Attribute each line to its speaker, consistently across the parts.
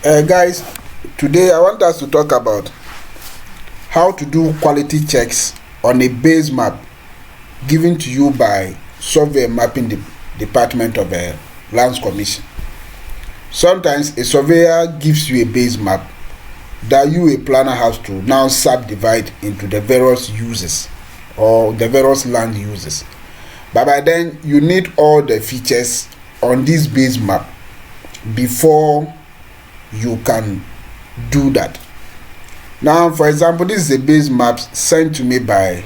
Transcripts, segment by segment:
Speaker 1: Guys, today I want us to talk about how to do quality checks on a base map given to you by Survey Mapping Department of Lands Commission. Sometimes a surveyor gives you a base map that you, a planner, has to now subdivide into the various uses or the various land uses. But by then, you need all the features on this base map before you can do that. Now, for example, this is a base map sent to me by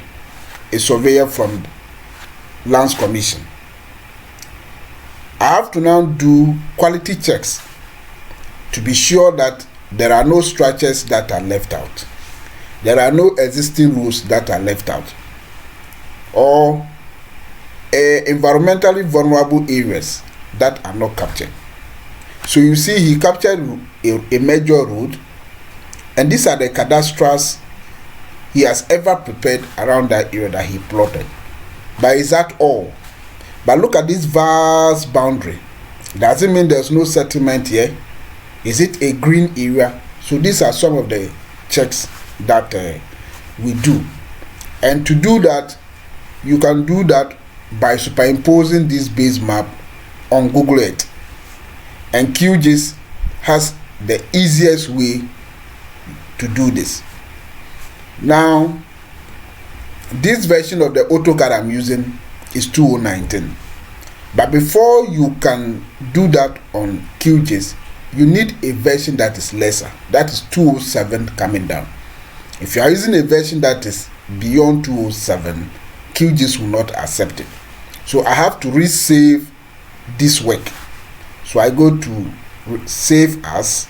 Speaker 1: a surveyor from Lands Commission. I have to now do quality checks to be sure that there are no structures that are left out, there are no existing roads that are left out, or environmentally vulnerable areas that are not captured. So you see, he captured a major road, and these are the cadastrals he has ever prepared around that area that he plotted. But is that all? But look at this vast boundary. Does it mean there's no settlement here? Is it a green area? So these are some of the checks that we do. And to do that, you can do that by superimposing this base map on Google Earth. And Qgis has the easiest way to do this. Now, this version of the AutoCAD I'm using is 2019. But before you can do that on Qgis, you need a version that is lesser. That is 207 coming down. If you are using a version that is beyond 207, Qgis will not accept it. So I have to resave this work. So I go to save as,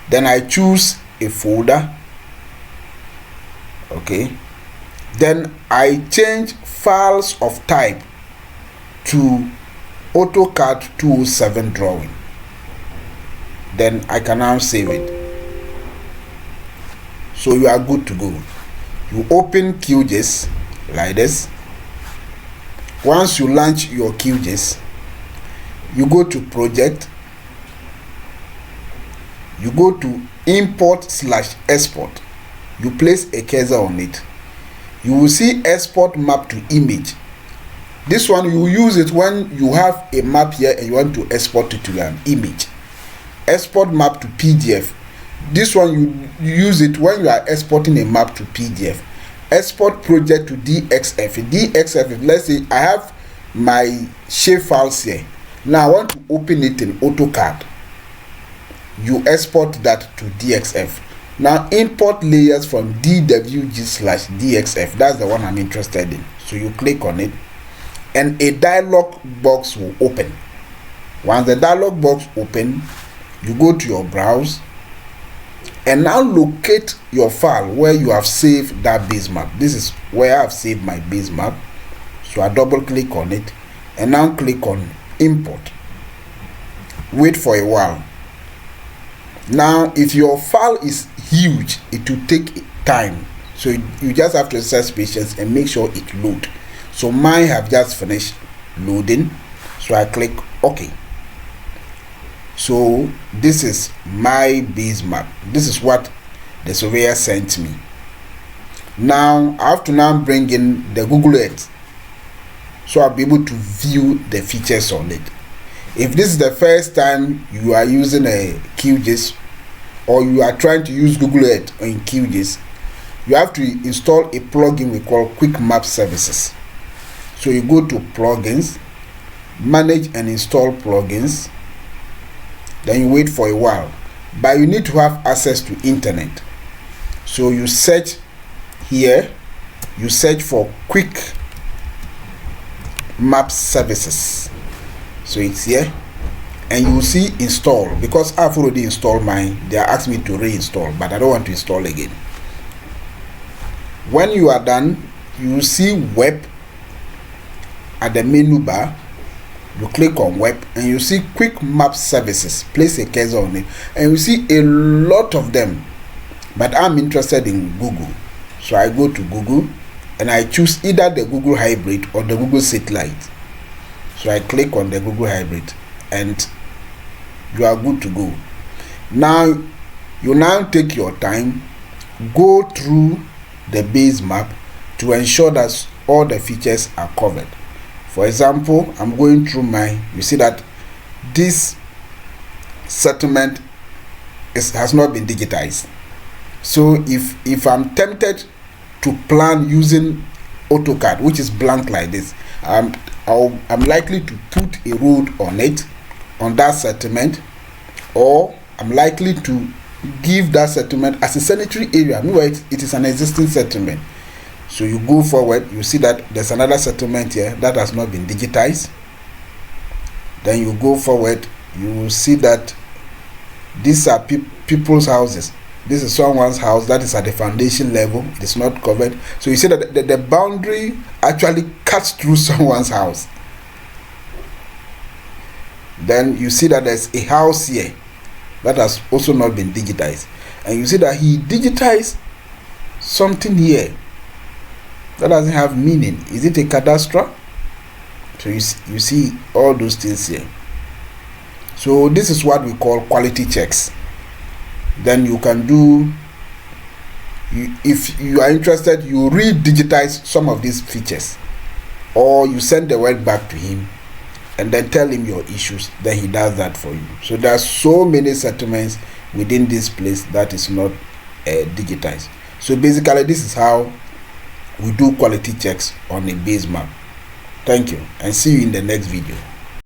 Speaker 1: then I choose a folder. Okay, then I change files of type to AutoCAD 207 drawing. Then I can now save it. So you are good to go. You open Qgis like this. Once you launch your Qgis, you go to project, you go to import/export, you place a cursor on it. You will see export map to image. This one you use it when you have a map here and you want to export it to an image. Export map to PDF. This one you use it when you are exporting a map to PDF. Export project to DXF. DXF, let's say I have my shape files here. Now I want to open it in AutoCAD. You export that to DXF. Now import layers from DWG/DXF. That's the one I'm interested in. So you click on it and a dialog box will open. Once the dialog box open, you go to your browse and now locate your file where you have saved that base map. This is where I've saved my base map. So I double click on it and now click on import. Wait for a while. Now if your file is huge, it will take time, so you just have to exercise patience and make sure it load. So mine have just finished loading, so I click OK. So this is my base map. This is what the surveyor sent me. Now I have to now bring in the Google Earth, so I'll be able to view the features on it. If this is the first time you are using a Qgis or you are trying to use Google Earth in Qgis, you have to install a plugin we call Quick Map Services. So you go to plugins, manage and install plugins, then you wait for a while. But you need to have access to internet. So you search here, you search for Quick Map Services. So it's here, and you will see install. Because I've already installed mine, they are asking me to reinstall, but I don't want to install again. When you are done, you will see web at the menu bar. You click on web and you see Quick Map Services. Place a cursor on it and you see a lot of them, but I'm interested in Google. So I go to Google and I choose either the Google Hybrid or the Google Satellite. So I click on the Google Hybrid and you are good to go. Now you now take your time, go through the base map to ensure that all the features are covered. For example, I'm going through you see that this settlement has not been digitized. So if I'm tempted to plan using AutoCAD, which is blank like this, I'm likely to put a road on it, on that settlement, or I'm likely to give that settlement as a sanitary area. Meanwhile, it is an existing settlement. So you go forward, you see that there's another settlement here that has not been digitized. Then you go forward, you will see that these are people's houses. This is someone's house that is at the foundation level. It is not covered. So you see that the boundary actually cuts through someone's house. Then you see that there's a house here that has also not been digitized. And you see that he digitized something here that doesn't have meaning. Is it a cadastral? So you see all those things here. So this is what we call quality checks. Then you can do, if you are interested, you re-digitize some of these features, or you send the work back to him and then tell him your issues. Then he does that for you. So there are so many settlements within this place that is not digitized. So basically this is how we do quality checks on a base map. Thank you, and see you in the next video.